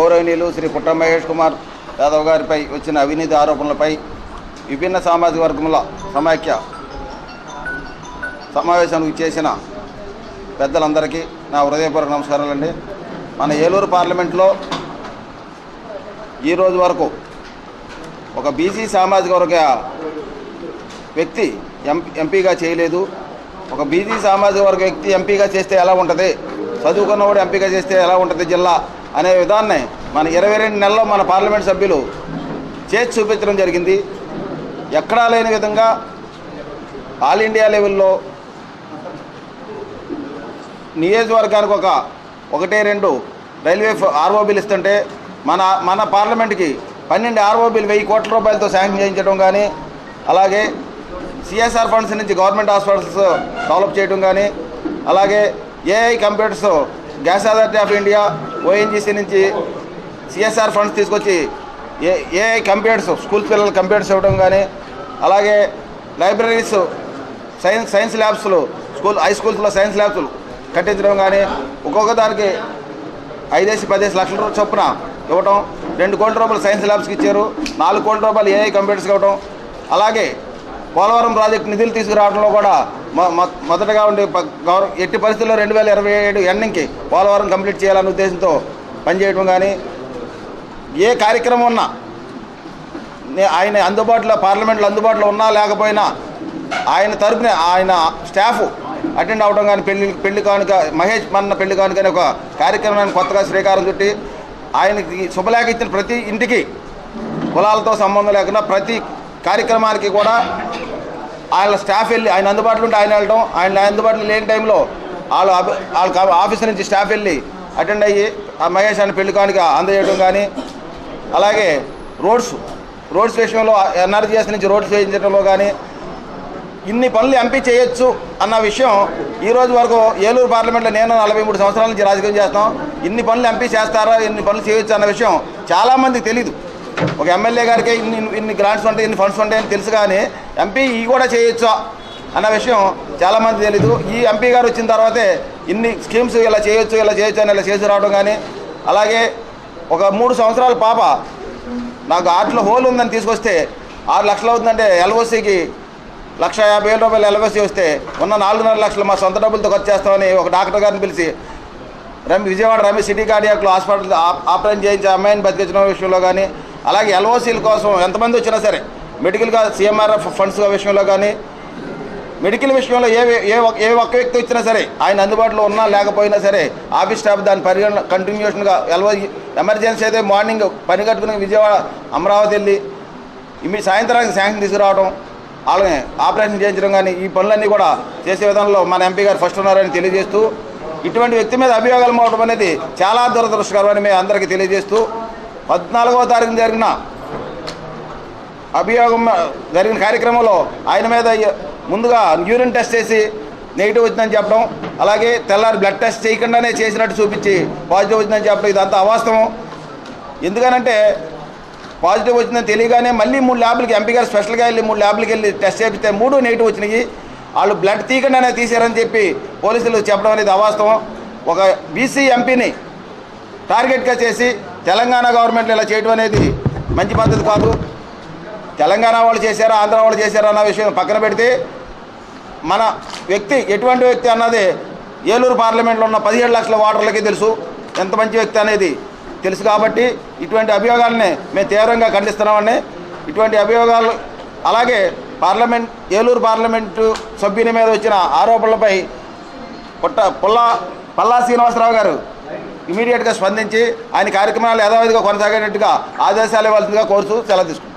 గౌరవనీయులు శ్రీ పుట్ట మహేష్ కుమార్ యాదవ్ గారిపై వచ్చిన అవినీతి ఆరోపణలపై విభిన్న సామాజిక వర్గముల సమాఖ్య సమావేశానికి చేసిన పెద్దలందరికీ నా హృదయపూర్వక నమస్కారాలండి. మన ఏలూరు పార్లమెంట్లో ఈరోజు వరకు ఒక బీసీ సామాజిక వర్గ వ్యక్తి ఎంపీగా చేయలేదు. ఒక బీసీ సామాజిక వర్గ వ్యక్తి ఎంపీగా చేస్తే ఎలా ఉంటుంది, చదువుకున్నవాడు ఎంపీగా చేస్తే ఎలా ఉంటుంది జిల్లా అనే విధాన్ని మన 22 నెలల్లో మన పార్లమెంట్ సభ్యులు చేసి చూపించడం జరిగింది. ఎక్కడా లేని విధంగా ఆల్ ఇండియా లెవెల్లో నియోజకవర్గానికి ఒకటే 2 రైల్వే ఆర్ఓబీలు ఇస్తుంటే మన పార్లమెంట్కి 12 ఆర్ఓబీలు 1000 కోట్ల రూపాయలతో శాంక్షన్ చేయించడం కానీ, అలాగే సిఎస్ఆర్ ఫండ్స్ నుంచి గవర్నమెంట్ హాస్పిటల్స్ డెవలప్ చేయడం కానీ, అలాగే AI computers gas authority of India ONGC నుంచి సిఎస్ఆర్ ఫండ్స్ తీసుకొచ్చి ఏఐ కంప్యూటర్స్ స్కూల్ పిల్లలు కంప్యూటర్స్ ఇవ్వడం కానీ, అలాగే లైబ్రరీస్ సైన్స్ ల్యాబ్స్లు హై స్కూల్స్లో సైన్స్ ల్యాబ్స్ కట్టించడం కానీ, ఒక్కొక్క దానికి 5-10 లక్షల చొప్పున ఇవ్వటం, 2 కోట్ల రూపాయలు సైన్స్ ల్యాబ్స్కి ఇచ్చారు, 4 కోట్ల రూపాయలు ఏఐ కంప్యూటర్స్కి ఇవ్వటం. అలాగే పోలవరం ప్రాజెక్టు నిధులు తీసుకురావడంలో కూడా మొదటగా ఉండే ఎట్టి పరిస్థితుల్లో 2027 ఎండింగ్కి పోలవరం కంప్లీట్ చేయాలనే ఉద్దేశంతో పనిచేయడం కానీ, ఏ కార్యక్రమం ఉన్నా ఆయన అందుబాటులో పార్లమెంట్లో అందుబాటులో ఉన్నా లేకపోయినా ఆయన తరపున ఆయన స్టాఫ్ అటెండ్ అవ్వడం కానీ, పెళ్లి కానుక మహేష్ మన్న పెళ్లి కానుక అనే ఒక కార్యక్రమాన్ని కొత్తగా శ్రీకారం చుట్టి ఆయనకి శుభలేఖ ఇచ్చిన ప్రతి ఇంటికి కులాలతో సంబంధం లేకుండా ప్రతి కార్యక్రమానికి కూడా ఆయన స్టాఫ్ వెళ్ళి ఆయన అందుబాటులో ఉంటే ఆయన వెళ్ళడం, ఆయన అందుబాటులో లేని టైంలో వాళ్ళ ఆఫీస్ నుంచి స్టాఫ్ వెళ్ళి అటెండ్ అయ్యి ఆ మహేష్ ఆయన పెళ్లి కానుక అందజేయడం కానీ, అలాగే రోడ్స్ విషయంలో ఎన్ఆర్జీఎస్ నుంచి రోడ్స్ వేయించడంలో కానీ, ఇన్ని పనులు ఎంపీ చేయొచ్చు అన్న విషయం ఈరోజు వరకు ఏలూరు పార్లమెంట్లో నేను 43 సంవత్సరాల నుంచి రాజకీయం చేస్తాం. ఇన్ని పనులు ఎంపీ చేస్తారా, ఇన్ని పనులు చేయొచ్చు అన్న విషయం చాలామందికి తెలీదు. ఒక ఎమ్మెల్యే గారికి ఇన్ని గ్రాంట్స్ ఉంటాయి, ఇన్ని ఫండ్స్ ఉంటాయని తెలుసు, కానీ ఎంపీ ఇవి కూడా చేయొచ్చా అన్న విషయం చాలామంది తెలీదు. ఈ ఎంపీ గారు వచ్చిన తర్వాతే ఇన్ని స్కీమ్స్ ఇలా చేయొచ్చు అని ఇలా చేసి రావడం కానీ, అలాగే ఒక 3 సంవత్సరాల పాప నాకు ఆటలో హోల్ ఉందని తీసుకొస్తే 6 లక్షలు అవుతుందంటే ఎల్ఓసికి 1,50,000 రూపాయలు ఎల్ఓసి వస్తే ఉన్న 4.5 లక్షలు మా సొంత డబ్బులతో ఖర్చు చేస్తామని ఒక డాక్టర్ గారిని పిలిచి విజయవాడ రమేష్ సిటీ కార్డియాక్లో హాస్పిటల్ ఆపరేషన్ చేయించే అమ్మాయిని బతికించడం విషయంలో కానీ, అలాగే ఎల్ఓసీల కోసం ఎంతమంది వచ్చినా సరే మెడికల్గా సిఎంఆర్ఎఫ్ ఫండ్స్ విషయంలో కానీ, మెడికల్ విషయంలో ఏ ఒక్క వ్యక్తి వచ్చినా సరే ఆయన అందుబాటులో ఉన్నా లేకపోయినా సరే ఆఫీస్ స్టాఫ్ దాని పరిగణ కంటిన్యూషన్గా ఎమర్జెన్సీ అయితే మార్నింగ్ పని కట్టుకుని విజయవాడ అమరావతి వెళ్ళి సాయంత్రానికి శాంక్షన్ తీసుకురావడం, అలాగే ఆపరేషన్ చేయించడం కానీ, ఈ పనులన్నీ కూడా చేసే విధానంలో మన ఎంపీ గారు ఫస్ట్ ఉన్నారని తెలియజేస్తూ, ఇటువంటి వ్యక్తి మీద అభియోగాలు మోవడం అనేది చాలా దురదృష్టకరమని మేము అందరికీ తెలియజేస్తూ, 14వ తారీఖున జరిగిన జరిగిన కార్యక్రమంలో ఆయన మీద ముందుగా యూరిన్ టెస్ట్ చేసి నెగిటివ్ వచ్చిందని చెప్పడం, అలాగే తెల్లారి బ్లడ్ టెస్ట్ చేయకుండానే చేసినట్టు చూపించి పాజిటివ్ వచ్చిందని చెప్పడం, ఇదంతా అవాస్తవం. ఎందుకనంటే పాజిటివ్ వచ్చిందని తెలియగానే మళ్ళీ 3 ల్యాబ్లకి ఎంపీ గారు స్పెషల్గా వెళ్ళి 3 ల్యాబ్లకి వెళ్ళి టెస్ట్ చేపిస్తే 3 నెగిటివ్ వచ్చినాయి. వాళ్ళు బ్లడ్ తీయకుండానే తీసారని చెప్పి పోలీసులు చెప్పడం అనేది అవాస్తవం. ఒక బీసీ ఎంపీని టార్గెట్గా చేసి తెలంగాణ గవర్నమెంట్లో ఇలా చేయడం అనేది మంచి పద్ధతి కాదు. తెలంగాణ వాళ్ళు చేశారా, ఆంధ్ర వాళ్ళు చేశారా అన్న విషయం పక్కన పెడితే, మన వ్యక్తి ఎటువంటి వ్యక్తి అన్నది ఏలూరు పార్లమెంట్లో ఉన్న 17 లక్షల ఓటర్లకి తెలుసు ఎంత మంచి వ్యక్తి అనేది తెలుసు. కాబట్టి ఇటువంటి అభియోగాలని మేము తీవ్రంగా ఖండిస్తున్నామని. ఇటువంటి అభియోగాలు అలాగే ఏలూరు పార్లమెంటు సభ్యుని మీద వచ్చిన ఆరోపణలపై పల్లా శ్రీనివాసరావు గారు ఇమీడియట్గా స్పందించి ఆయన కార్యక్రమాలు యథావిధిగా కొనసాగేటట్టుగా ఆదేశాలు ఇవ్వాల్సిందిగా కోరుతూ సెలవు తీసుకుంటాం.